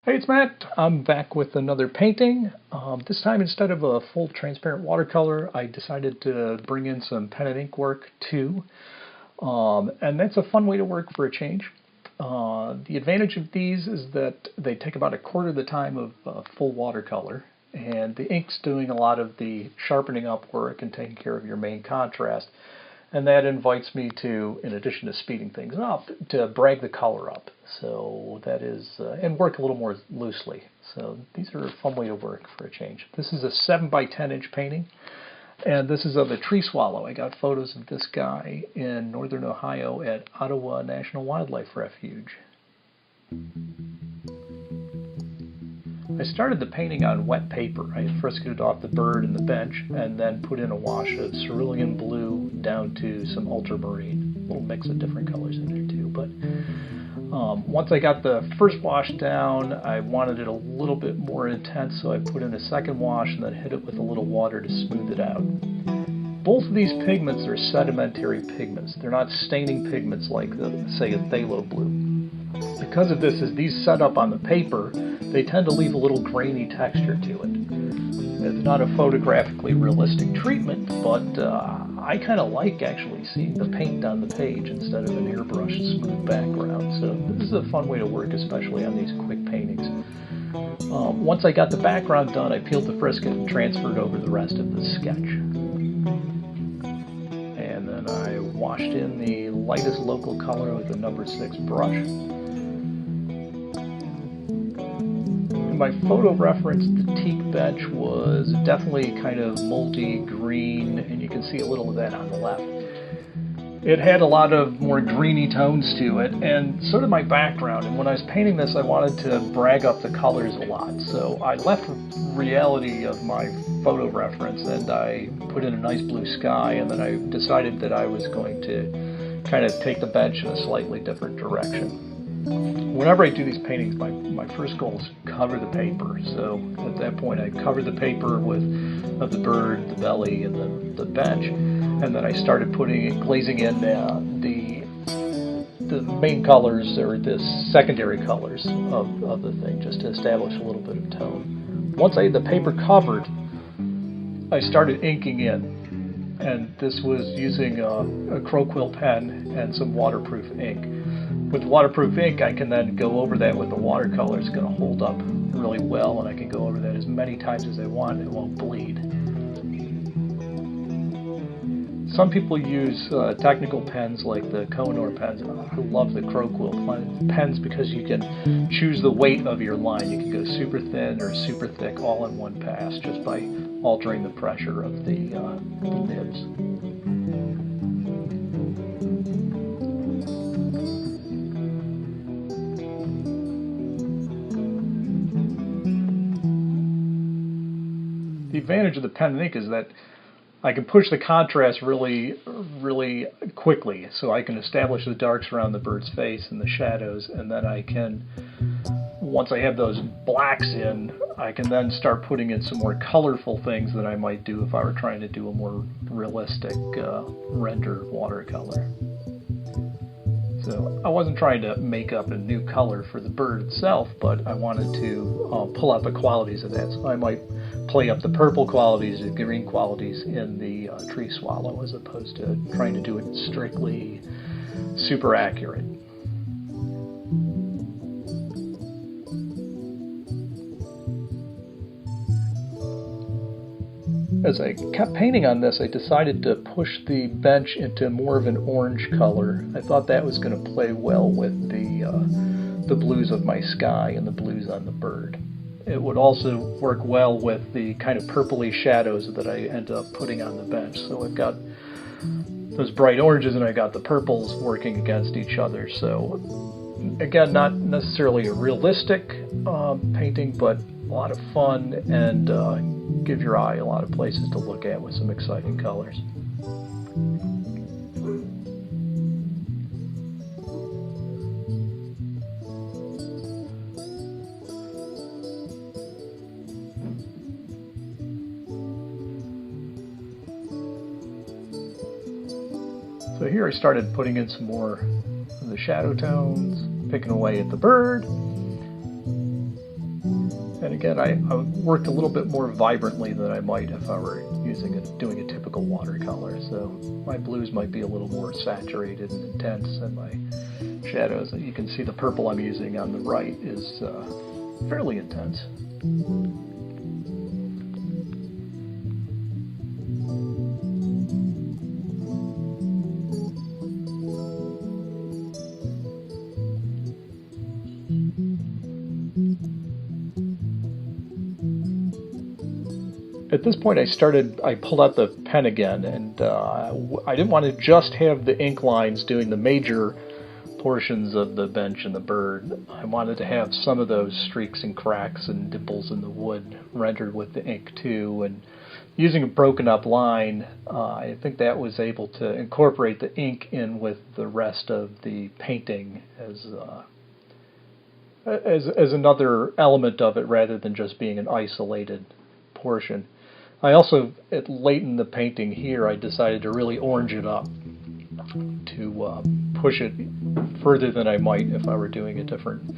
Hey, it's Matt. I'm back with another painting. This time, instead of a full transparent watercolor, I decided to bring in some pen and ink work too. And that's a fun way to work for a change. The advantage of these is that they take about a quarter the time of full watercolor, and the ink's doing a lot of the sharpening up work and taking care of your main contrast. And that invites me to, in addition to speeding things up, to brag the color up. So that is, and work a little more loosely. So these are a fun way to work for a change. This is a 7 by 10 inch painting, and this is of a tree swallow. I got photos of this guy in northern Ohio at Ottawa National Wildlife Refuge. I started the painting on wet paper. I frescoed off the bird and the bench, and then put in a wash of cerulean blue down to some ultramarine. A little mix of different colors in there too. But once I got the first wash down, I wanted it a little bit more intense, so I put in a second wash and then hit it with a little water to smooth it out. Both of these pigments are sedimentary pigments. They're not staining pigments like, say, a phthalo blue. Because of this, as these set up on the paper, they tend to leave a little grainy texture to it. It's not a photographically realistic treatment, but I kind of like actually seeing the paint on the page instead of an airbrush smooth background. So this is a fun way to work, especially on these quick paintings. Once I got the background done, I peeled the frisket and transferred over the rest of the sketch. And then I washed in the lightest local color with a number 6 brush. My photo reference, the teak bench, was definitely kind of moldy green, and you can see a little of that on the left. It had a lot of more greeny tones to it, and so did my background. And when I was painting this, I wanted to brag up the colors a lot. So I left the reality of my photo reference, and I put in a nice blue sky, and then I decided that I was going to kind of take the bench in a slightly different direction. Whenever I do these paintings, my first goal is to cover the paper. So at that point, I covered the paper of the bird, the belly, and then the bench, and then I started glazing in the main colors, or the secondary colors of the thing, just to establish a little bit of tone. Once I had the paper covered, I started inking in, and this was using a crow quill pen and some waterproof ink. With waterproof ink, I can then go over that with the watercolor. It's going to hold up really well, and I can go over that as many times as I want, and it won't bleed. Some people use technical pens like the Kohinoor pens. I love the crow quill pens because you can choose the weight of your line. You can go super thin or super thick all in one pass just by altering the pressure of the nibs. The advantage of the pen and ink is that I can push the contrast really, really quickly. So I can establish the darks around the bird's face and the shadows, and then I can, once I have those blacks in, I can then start putting in some more colorful things that I might do if I were trying to do a more realistic rendered watercolor. So I wasn't trying to make up a new color for the bird itself, but I wanted to pull out the qualities of that. So I might play up the purple qualities, the green qualities in the tree swallow, as opposed to trying to do it strictly super accurate. As I kept painting on this, I decided to push the bench into more of an orange color. I thought that was going to play well with the blues of my sky and the blues on the bird. It would also work well with the kind of purpley shadows that I end up putting on the bench. So I've got those bright oranges and I got the purples working against each other. So again, not necessarily a realistic painting, but a lot of fun, and give your eye a lot of places to look at with some exciting colors. So here I started putting in some more of the shadow tones, picking away at the bird. And again, I worked a little bit more vibrantly than I might if I were doing a typical watercolor. So my blues might be a little more saturated and intense, and my shadows, you can see the purple I'm using on the right is fairly intense. At this point I pulled out the pen again, and I didn't want to just have the ink lines doing the major portions of the bench and the bird. I wanted to have some of those streaks and cracks and dimples in the wood rendered with the ink too, and using a broken up line, I think that was able to incorporate the ink in with the rest of the painting as another element of it rather than just being an isolated portion. I also, late in the painting here, I decided to really orange it up to push it further than I might if I were doing a different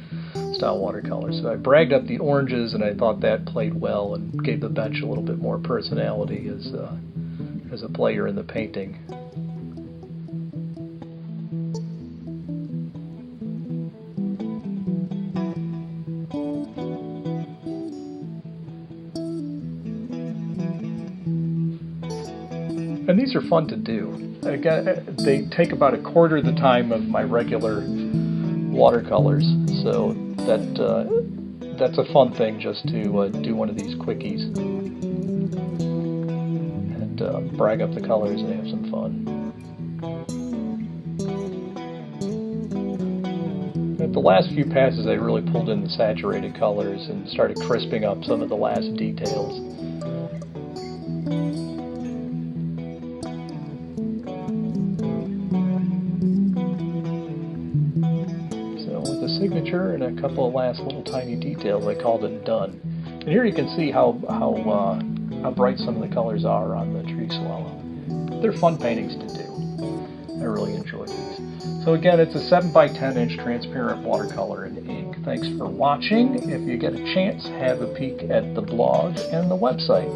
style watercolor. So I bragged up the oranges, and I thought that played well and gave the bench a little bit more personality as a player in the painting. And these are fun to do. Again, they take about a quarter the time of my regular watercolors, so that's a fun thing just to do one of these quickies and brag up the colors and have some fun. At the last few passes, I really pulled in the saturated colors and started crisping up some of the last details. Signature and a couple of last little tiny details, I called it done. And here you can see how bright some of the colors are on the tree swallow. They're fun paintings to do. I really enjoy these. So again, it's a 7 by 10 inch transparent watercolor in ink. Thanks for watching. If you get a chance, have a peek at the blog and the website.